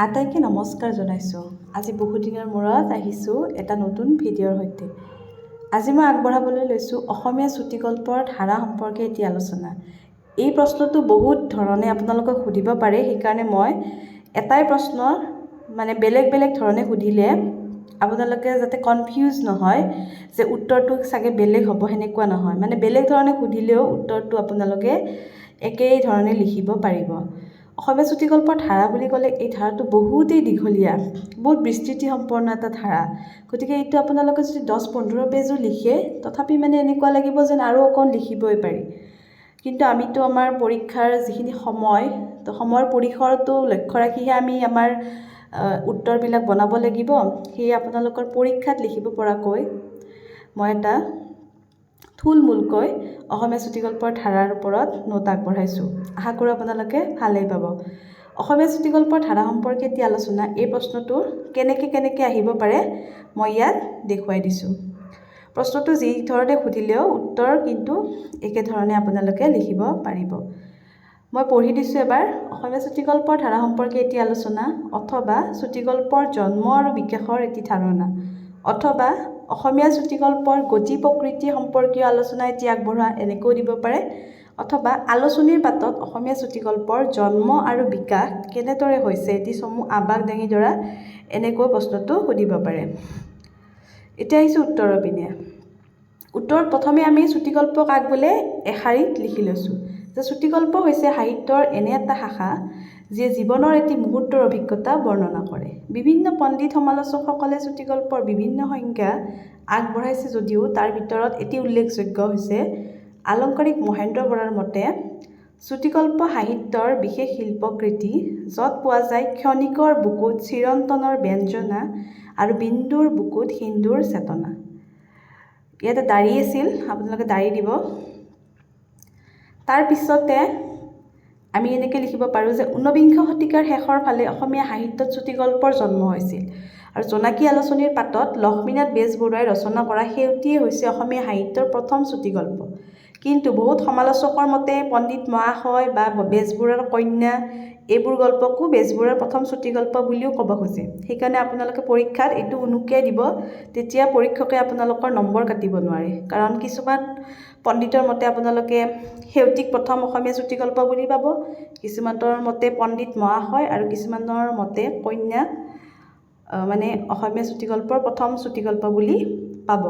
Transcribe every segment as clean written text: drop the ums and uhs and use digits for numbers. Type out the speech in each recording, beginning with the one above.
আটাইকে নমস্কাৰ জনাইছোঁ। আজি বহুদিনৰ মূৰত আহিছোঁ এটা নতুন ভিডিঅ'ৰ সৈতে। আজি মই আগবঢ়াবলৈ লৈছোঁ অসমীয়া চুটিগল্পৰ ধাৰা সম্পৰ্কে এটি আলোচনা। এই প্ৰশ্নটো বহুত ধৰণে আপোনালোকক সুধিব পাৰে, সেইকাৰণে মই এটাই প্ৰশ্ন বেলেগ বেলেগ ধৰণে সুধিলে আপোনালোকে যাতে কনফিউজ নহয় যে উত্তৰটো চাগে বেলেগ হ'ব, সেনেকুৱা নহয়। বেলেগ ধৰণে সুধিলেও উত্তৰটো আপোনালোকে একেই ধৰণে লিখিব পাৰিব। অসমীয়া চুটিগল্পৰ ধাৰা বুলি ক'লে এই ধাৰাটো বহুতেই দীঘলীয়া, বহুত বিস্তৃতি সম্পন্ন এটা ধাৰা। গতিকে এইটো আপোনালোকে যদি 10-15 পেজো লিখে তথাপি এনেকুৱা লাগিব যেন আৰু অকণ লিখিবই পাৰি। কিন্তু আমিতো আমাৰ পৰীক্ষাৰ যিখিনি সময়ৰ পৰিসৰটো লক্ষ্য ৰাখিহে আমি আমাৰ উত্তৰবিলাক বনাব লাগিব। সেয়ে আপোনালোকৰ পৰীক্ষাত লিখিব পৰাকৈ মই এটা থুলমূলকৈ অসমীয়া চুটিগল্পৰ ধাৰাৰ ওপৰত নোট আগবঢ়াইছোঁ। আশা কৰোঁ আপোনালোকে ভালেই পাব। অসমীয়া চুটিগল্পৰ ধাৰা সম্পৰ্কে এটি আলোচনা, এই প্ৰশ্নটো কেনেকৈ আহিব পাৰে মই ইয়াত দেখুৱাই দিছোঁ। প্ৰশ্নটো যি ধৰণে সুধিলেও উত্তৰ কিন্তু একেধৰণে আপোনালোকে লিখিব পাৰিব। মই পঢ়ি দিছোঁ এবাৰ। অসমীয়া চুটিগল্পৰ ধাৰা সম্পৰ্কে এটি আলোচনা, অথবা চুটিগল্পৰ জন্ম আৰু বিকাশৰ এটি ধাৰণা, অথবা অসমীয়া চুটিগল্পৰ গতি প্ৰকৃতি সম্পৰ্কীয় আলোচনা এটি আগবঢ়োৱা, এনেকৈও দিব পাৰে। অথবা আলোচনীৰ পাতত অসমীয়া চুটিগল্পৰ জন্ম আৰু বিকাশ কেনেদৰে হৈছে এটি চমু আৱাস দাঙি ধৰা, এনেকৈ প্ৰশ্নটো সুধিব পাৰে। এতিয়া আহিছোঁ উত্তৰৰ পিনে। উত্তৰত প্ৰথমে আমি চুটিগল্পক আগবোলে এশাৰীত লিখি লৈছোঁ যে চুটিগল্প হৈছে সাহিত্যৰ এনে এটা শাখা যিয়ে জীৱনৰ এটি মুহূৰ্তৰ অভিজ্ঞতা বৰ্ণনা কৰে। বিভিন্ন পণ্ডিত সমালোচকসকলে চুটিগল্পৰ বিভিন্ন সংজ্ঞা আগবঢ়াইছে যদিও তাৰ ভিতৰত এটি উল্লেখযোগ্য হৈছে আলংকাৰিক মহেন্দ্ৰ বৰাৰ মতে চুটিগল্প সাহিত্যৰ বিশেষ শিল্পকৃতি য'ত পোৱা যায় ক্ষণিকৰ বুকুত চিৰন্তনৰ ব্যঞ্জনা আৰু বিন্দুৰ বুকুত সিন্দুৰ চেতনা। ইয়াতে দাঢ়ি আছিল, আপোনালোকে দাঢ়ি দিব। তাৰ পিছতে আমি এনেকৈ লিখিব পাৰোঁ যে 19বিংশ শতিকাৰ শেষৰ ফালে অসমীয়া সাহিত্যত চুটিগল্পৰ জন্ম হৈছিল আৰু জোনাকী আলোচনীৰ পাতত লক্ষ্মীনাথ বেজবৰুৱাই ৰচনা কৰা সেউতীয়ে হৈছে অসমীয়া সাহিত্যৰ প্ৰথম চুটিগল্প। কিন্তু বহুত সমালোচকৰ মতে পণ্ডিত মহাশয় বা বেজবৰুৱাৰ কন্যা এইবোৰ গল্পকো বেজবৰুৱাৰ প্ৰথম চুটিগল্প বুলিও ক'ব খোজে। সেইকাৰণে আপোনালোকে পৰীক্ষাত এইটো উনুকিয়াই দিব, তেতিয়া পৰীক্ষকে আপোনালোকৰ নম্বৰ কাটিব নোৱাৰে। কাৰণ কিছুমান পণ্ডিতৰ মতে আপোনালোকে সেউতীক প্ৰথম অসমীয়া চুটিগল্প বুলি পাব, কিছুমানৰ মতে পণ্ডিত মহাশয় আৰু কিছুমানৰ মতে কন্যা অসমীয়া চুটিগল্পৰ প্ৰথম চুটিগল্প বুলি পাব।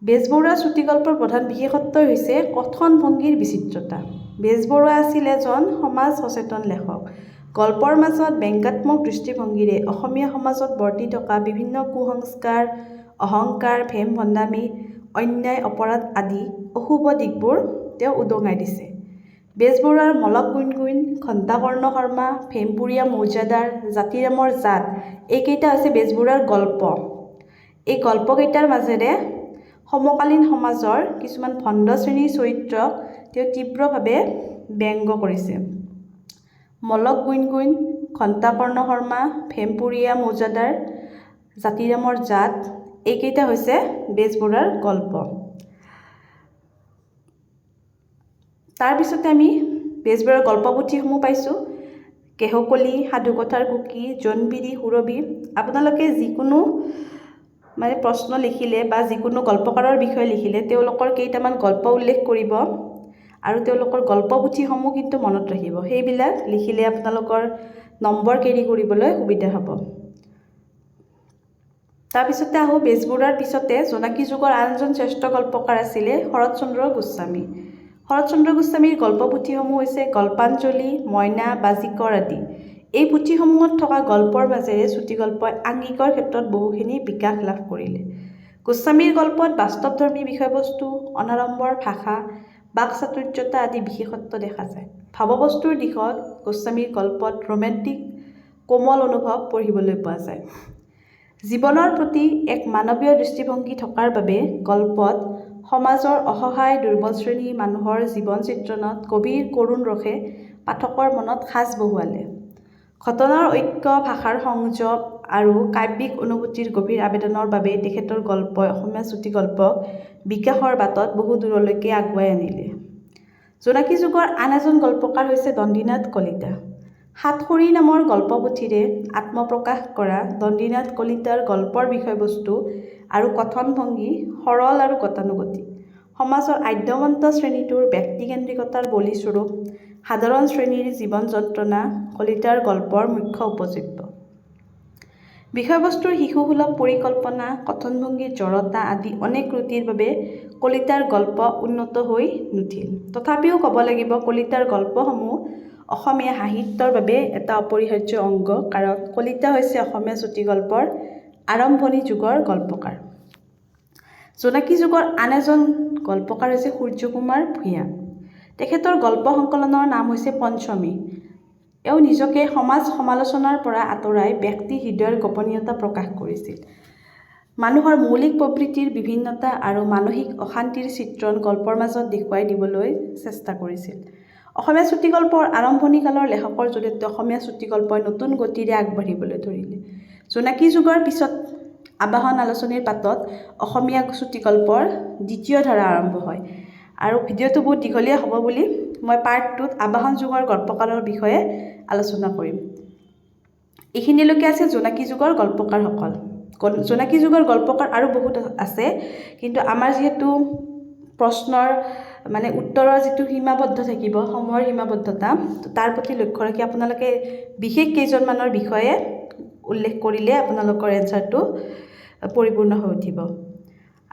বেজবৰুৱা চুটিগল্পৰ প্ৰধান বিশেষত্বই হৈছে কথন ভংগীৰ বিচিত্ৰতা। বেজবৰুৱা আছিল এজন সমাজ সচেতন লেখক। গল্পৰ মাজত ব্যংগাত্মক দৃষ্টিভংগীৰে অসমীয়া সমাজত বৰ্তি থকা বিভিন্ন কুসংস্কাৰ, অহংকাৰ, ভেম ভণ্ডামি, অন্যায়, অপৰাধ আদি অশুভ দিশবোৰ তেওঁ উদঙাই দিছে। বেজবৰুৱাৰ মলক গুণগুণ, ঘণ্টাকৰ্ণ শৰ্মা, ভেমপুৰীয়া মৌজাদাৰ, জাতিৰামৰ জাত এইকেইটা হৈছে বেজবৰুৱাৰ গল্প। এই গল্পকেইটাৰ মাজেৰে সমকালীন সমাজৰ কিছুমান ভণ্ড শ্ৰেণীৰ চৰিত্ৰক তেওঁ তীব্ৰভাৱে ব্যংগ কৰিছে। মলক গুণগুণ, ঘণ্টাকৰ্ণ শৰ্মা, ভেমপুৰীয়া মৌজাদাৰ, জাতিৰামৰ জাত এইকেইটা হৈছে বেজবৰুৱাৰ গল্প। তাৰপিছতে আমি বেজবৰুৱাৰ গল্পপুথিসমূহ পাইছোঁ। কেহকলি, সাধুকথাৰ কুকি, জোনবিৰি, সুৰভি। আপোনালোকে যিকোনো প্ৰশ্ন লিখিলে বা যিকোনো গল্পকাৰৰ বিষয়ে লিখিলে তেওঁলোকৰ কেইটামান গল্প উল্লেখ কৰিব আৰু তেওঁলোকৰ গল্পপুথিসমূহ কিন্তু মনত ৰাখিব। সেইবিলাক লিখিলে আপোনালোকৰ নম্বৰ কেৰি কৰিবলৈ সুবিধা হ'ব। তাৰপিছতে আহোঁ, বেজবৰুৱাৰ পিছতে জোনাকী যুগৰ আন এজন শ্ৰেষ্ঠ গল্পকাৰ আছিলে শৰৎচন্দ্ৰ গোস্বামী। শৰৎচন্দ্ৰ গোস্বামীৰ গল্পপুথিসমূহ হৈছে গল্পাঞ্জলি, মইনা, বাজিকৰ আদি। এই পুথিসমূহত থকা গল্পৰ মাজেৰে চুটিগল্পই আঙ্গিকৰ ক্ষেত্ৰত বহুখিনি বিকাশ লাভ কৰিলে। গোস্বামীৰ গল্পত বাস্তৱধৰ্মী বিষয়বস্তু, অনাড়ম্বৰ ভাষা, বাকচাতুৰ্যতা আদি বিশেষত্ব দেখা যায়। ভাৱবস্তুৰ দিশত গোস্বামীৰ গল্পত ৰোমেণ্টিক কোমল অনুভৱ পঢ়িবলৈ পোৱা যায়। জীৱনৰ প্ৰতি এক মানৱীয় দৃষ্টিভংগী থকাৰ বাবে গল্পত সমাজৰ অসহায় দুৰ্বল শ্ৰেণীৰ মানুহৰ জীৱন চিত্ৰণত গভীৰ কৰুণ ৰসে পাঠকৰ মনত সাঁচ বহুৱালে। ঘটনাৰ ঐক্য, ভাষাৰ সংযোগ আৰু কাব্যিক অনুভূতিৰ গভীৰ আবেদনৰ বাবে তেখেতৰ গল্পই অসমীয়া চুটিগল্পক বিকাশৰ বাটত বহু দূৰলৈকে আগুৱাই আনিলে। জোনাকী যুগৰ আন এজন গল্পকাৰ হৈছে দণ্ডিনাথ কলিতা। সাতসৰী নামৰ গল্পপুথিৰে আত্মপ্ৰকাশ কৰা দণ্ডিনাথ কলিতাৰ গল্পৰ বিষয়বস্তু আৰু কথনভংগী সৰল আৰু গতানুগতিক। সমাজৰ আদ্যৱন্ত শ্ৰেণীটোৰ ব্যক্তিকেন্দ্ৰিকতাৰ বলিস্বৰূপ সাধাৰণ শ্ৰেণীৰ জীৱন যন্ত্ৰণা কলিতাৰ গল্পৰ মুখ্য উপজীব্য। বিষয়বস্তুৰ শিশুসুলভ পৰিকল্পনা, কথনভংগীৰ জড়তা আদি অনেক ত্ৰুটিৰ বাবে কলিতাৰ গল্প উন্নত হৈ নুঠিল। তথাপিও ক'ব লাগিব কলিতাৰ গল্পসমূহ অসমীয়া সাহিত্যৰ বাবে এটা অপৰিহাৰ্য অংগ, কাৰণ কলিতা হৈছে অসমীয়া চুটিগল্পৰ আৰম্ভণি যুগৰ গল্পকাৰ। জোনাকী যুগৰ আন এজন গল্পকাৰ হৈছে সূৰ্যকুমাৰ ভূঞা। তেখেতৰ গল্প সংকলনৰ নাম হৈছে পঞ্চমী। এওঁ নিজকে সমাজ সমালোচনাৰ পৰা আঁতৰাই ব্যক্তি হৃদয়ৰ গোপনীয়তা প্ৰকাশ কৰিছিল। মানুহৰ মৌলিক প্ৰবৃত্তিৰ বিভিন্নতা আৰু মানসিক অশান্তিৰ চিত্ৰণ গল্পৰ মাজত দেখুৱাই দিবলৈ চেষ্টা কৰিছিল। অসমীয়া চুটিগল্পৰ আৰম্ভণিকালৰ লেখকৰ জৰিয়তে অসমীয়া চুটিগল্পই নতুন গতিৰে আগবাঢ়িবলৈ ধৰিলে। জোনাকী যুগৰ পিছত আবাহন আলোচনীৰ পাতত অসমীয়া চুটিগল্পৰ দ্বিতীয় ধাৰা আৰম্ভ হয়। আৰু ভিডিঅ'টো বহুত দীঘলীয়া হ'ব বুলি মই পাৰ্ট 2ত আবাহন যুগৰ গল্পকাৰৰ বিষয়ে আলোচনা কৰিম। এইখিনিলৈকে আছে জোনাকী যুগৰ গল্পকাৰসকল। জোনাকী যুগৰ গল্পকাৰ আৰু বহুত আছে, কিন্তু আমাৰ যিহেতু প্ৰশ্নৰ উত্তৰৰ যিটো সীমাবদ্ধ থাকিব, সময়ৰ সীমাবদ্ধতা, তাৰ প্ৰতি লক্ষ্য ৰাখি আপোনালোকে বিশেষ কেইজনমানৰ বিষয়ে উল্লেখ কৰিলে আপোনালোকৰ এনচাৰটো পৰিপূৰ্ণ হৈ উঠিব।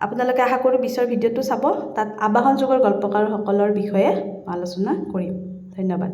আপোনালোকে আশা কৰোঁ পিছৰ ভিডিঅ'টো চাব, তাত আবাহন যুগৰ গল্পকাৰসকলৰ বিষয়ে আলোচনা কৰিম। ধন্যবাদ।